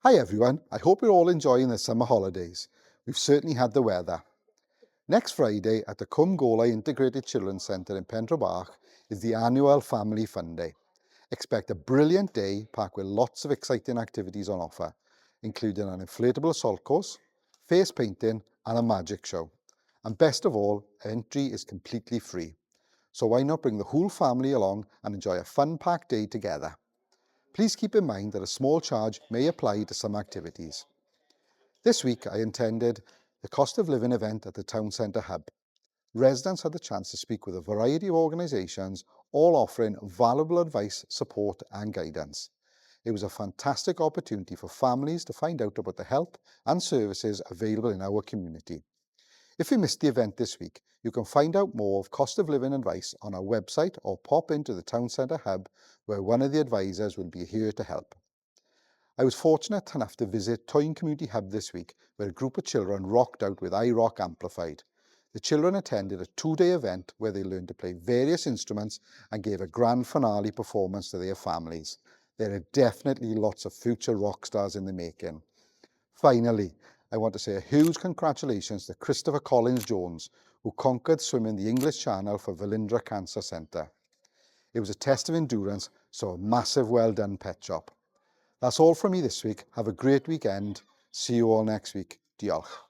Hi everyone, I hope you're all enjoying the summer holidays. We've certainly had the weather. Next Friday at the Cwm Golau Integrated Children's Centre in Pentre Bach is the annual Family Fun Day. Expect a brilliant day packed with lots of exciting activities on offer, including an inflatable salt course, face painting and a magic show. And best of all, entry is completely free. So why not bring the whole family along and enjoy a fun-packed day together? Please keep in mind that a small charge may apply to some activities. This week I attended the cost of living event at the Town Centre Hub. Residents had the chance to speak with a variety of organisations, all offering valuable advice, support and guidance. It was a fantastic opportunity for families to find out about the help and services available in our community. If you missed the event this week, you can find out more of cost of living advice on our website or pop into the Town Centre Hub where one of the advisors will be here to help. I was fortunate enough to visit Twyn Community Hub this week where a group of children rocked out with iRock amplified. The children attended a 2-day event where they learned to play various instruments and gave a grand finale performance to their families. There are definitely lots of future rock stars in the making. Finally, I want to say a huge congratulations to Christopher Collins-Jones, who conquered swimming the English Channel for Velindre Cancer Centre. It was a test of endurance, so a massive well done, Pet Shop. That's all from me this week. Have a great weekend. See you all next week. Diolch.